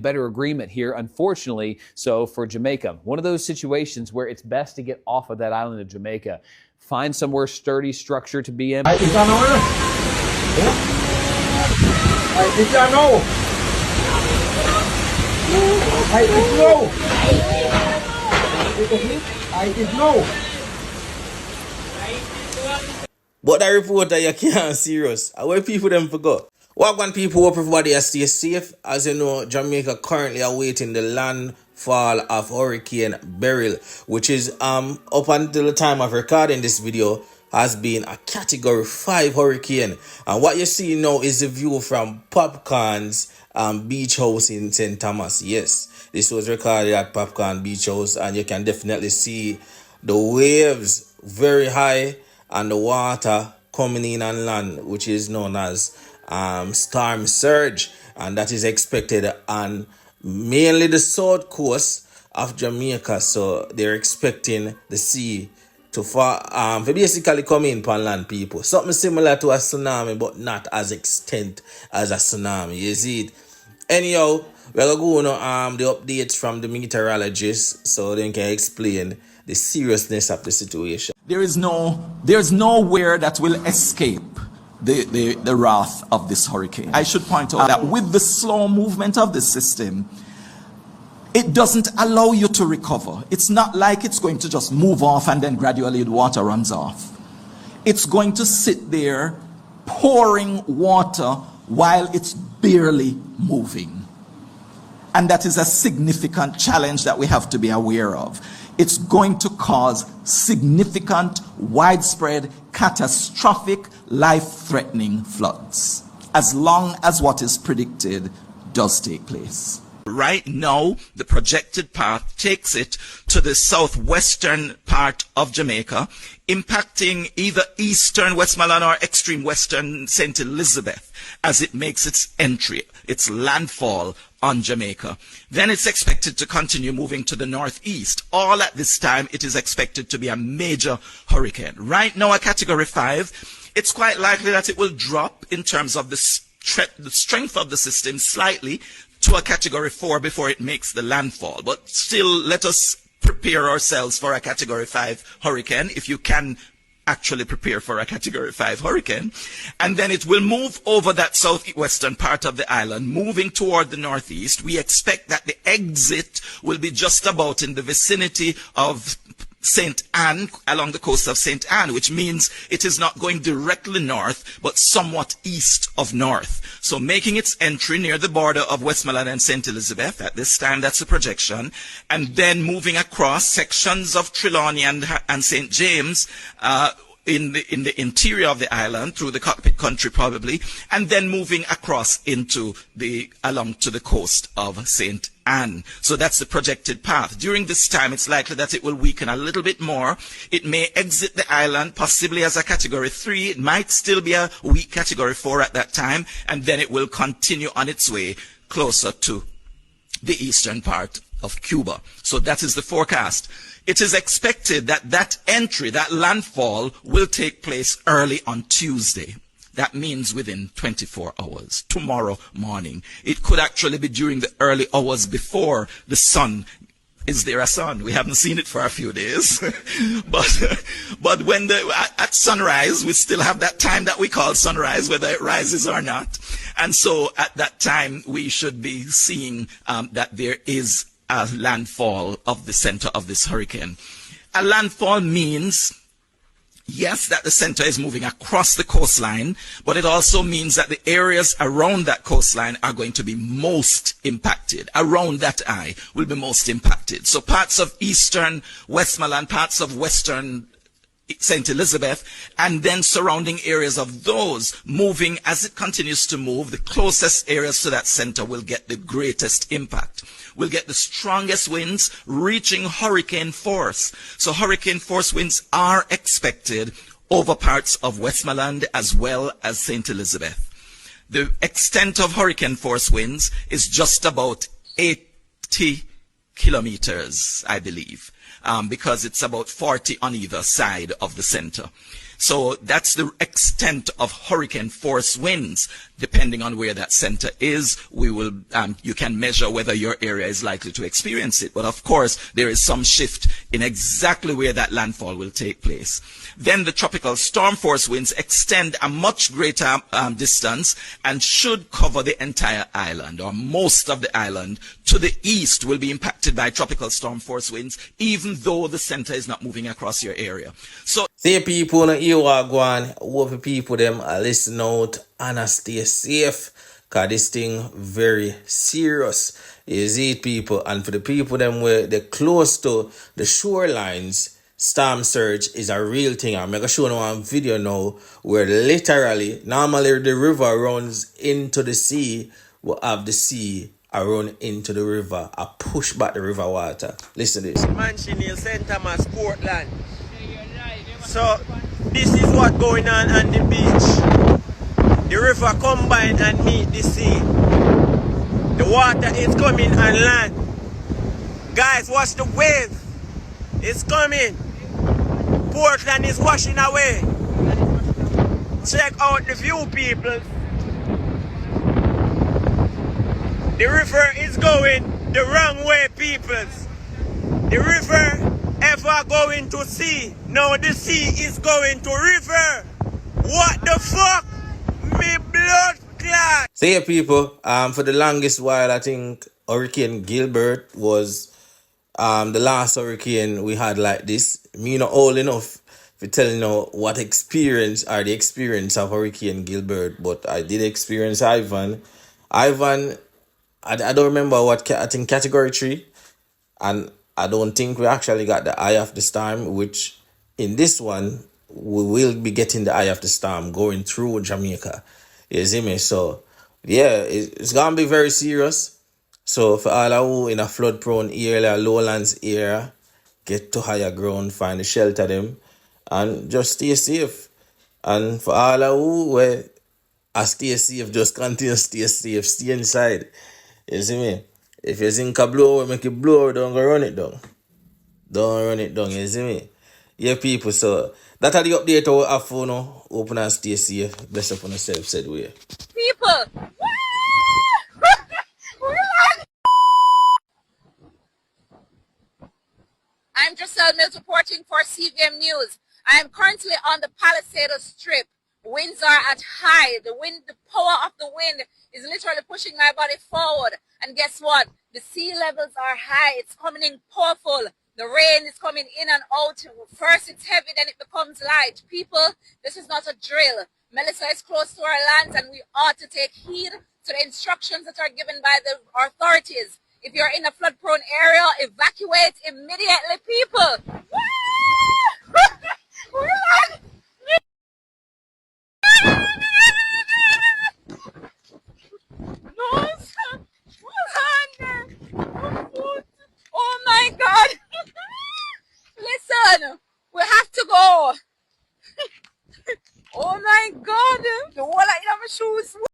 better agreement here, unfortunately, so for Jamaica. One of those situations where it's best to get off of that island of Jamaica. Find somewhere sturdy structure to be in. But that reporter you can't serious. Where people them forgot. Wagwan people hope everybody stay safe. As you know, Jamaica currently awaiting the landfall of Hurricane Beryl, which is up until the time of recording this video has been a Category 5 hurricane. And what you see now is the view from Popcorn's beach house in St. Thomas. Yes, this was recorded at Popcorn Beach House, and you can definitely see the waves very high and the water coming in on land, which is known as storm surge, and that is expected on mainly the south coast of Jamaica. So they're expecting the sea to basically come in upon land, people. Something similar to a tsunami, but not as extent as a tsunami. You see it? Anyhow, we're going to the updates from the meteorologists so they can explain the seriousness of the situation. There's nowhere that will escape the wrath of this hurricane. I should point out that with the slow movement of the system, it doesn't allow you to recover. It's not like it's going to just move off and then gradually the water runs off. It's going to sit there pouring water while it's barely moving. And that is a significant challenge that we have to be aware of. It's going to cause significant, widespread, catastrophic, life-threatening floods, as long as what is predicted does take place. Right now, the projected path takes it to the southwestern part of Jamaica, impacting either eastern Westmoreland or extreme western St. Elizabeth as it makes its entry, its landfall on Jamaica. Then it's expected to continue moving to the northeast. All at this time, it is expected to be a major hurricane. Right now, a Category 5, it's quite likely that it will drop in terms of the strength of the system slightly to a Category 4 before it makes the landfall. But still, let us prepare ourselves for a Category 5 hurricane, if you can actually prepare for a Category 5 hurricane. And then it will move over that southwestern part of the island, moving toward the northeast. We expect that the exit will be just about in the vicinity of St. Anne, along the coast of St. Anne, which means it is not going directly north, but somewhat east of north. So making its entry near the border of Westmoreland and St. Elizabeth, at this time that's a projection, and then moving across sections of Trelawney and St. James, in the interior of the island, through the cockpit country probably, and then moving across along to the coast of St. Anne. So that's the projected path. During this time, it's likely that it will weaken a little bit more. It may exit the island, possibly as a Category 3. It might still be a weak Category 4 at that time, and then it will continue on its way closer to the eastern part of Cuba. So that is the forecast. It is expected that that entry, that landfall, will take place early on Tuesday. That means within 24 hours, tomorrow morning. It could actually be during the early hours before the sun. Is there a sun? We haven't seen it for a few days. but when at sunrise, we still have that time that we call sunrise, whether it rises or not. And so at that time, we should be seeing that there is a landfall of the center of this hurricane. A landfall means, yes, that the center is moving across the coastline, but it also means that the areas around that coastline are going to be most impacted. Around that eye will be most impacted. So parts of eastern Westmoreland, parts of western St. Elizabeth, and then surrounding areas of those moving as it continues to move, the closest areas to that center will get the greatest impact. We'll get the strongest winds reaching hurricane force. So hurricane force winds are expected over parts of Westmoreland as well as St. Elizabeth. The extent of hurricane force winds is just about 80 kilometers, I believe, because it's about 40 on either side of the center. So that's the extent of hurricane force winds. depending on where that center is, you can measure whether your area is likely to experience it. But of course, there is some shift in exactly where that landfall will take place. Then the tropical storm force winds extend a much greater distance and should cover the entire island, or most of the island. To the east will be impacted by tropical storm force winds, even though the center is not moving across your area. So, say people in here are going, hope people them listen out and stay safe, cause this thing very serious. You see it, people, and for the people them where they're close to the shorelines, storm surge is a real thing. I'm gonna show you one video now where literally, normally the river runs into the sea, we'll have the sea run into the river, I push back the river water. Listen to this. Mansion Hill, St. Thomas, Portland. So this is what going on the beach. The river combine and meet the sea. The water is coming on land. Guys, watch the wave. It's coming. Portland is washing away. Check out the view, people. The river is going the wrong way, peoples. The river ever going to sea. Now the sea is going to river. What the fuck? Me blood clot. So yeah, people, for the longest while, I think Hurricane Gilbert was the last hurricane we had like this. Me not old enough to tell you know what the experience of Hurricane Gilbert, but I did experience Ivan. I don't remember what, I think category 3, and I don't think we actually got the eye of the storm, which in this one, we will be getting the eye of the storm going through Jamaica. You see me? So, yeah, it's going to be very serious. So, for all of who in a flood-prone area, lowlands area, get to higher ground, find a shelter them, and just stay safe. And for all of who where I stay safe, just continue to stay safe, stay inside. You see me? If you think a blow, make it blow, don't go run it down. Don't run it down, you see me? Yeah, people, so that are the update I have for now. Open and stay safe. Bless up on yourself, said we. People! I'm Giselle Mills reporting for CVM News. I am currently on the Palisades Strip. Winds are at high. The power of the wind is literally pushing my body forward. And guess what? The sea levels are high. It's coming in powerful. The rain is coming in and out. First it's heavy, then it becomes light. People, this is not a drill. Melissa is close to our lands and we ought to take heed to the instructions that are given by the authorities. If you're in a flood-prone area, evacuate immediately, people. Oh my God. Listen, we have to go. Oh my God. The whole of my shoes.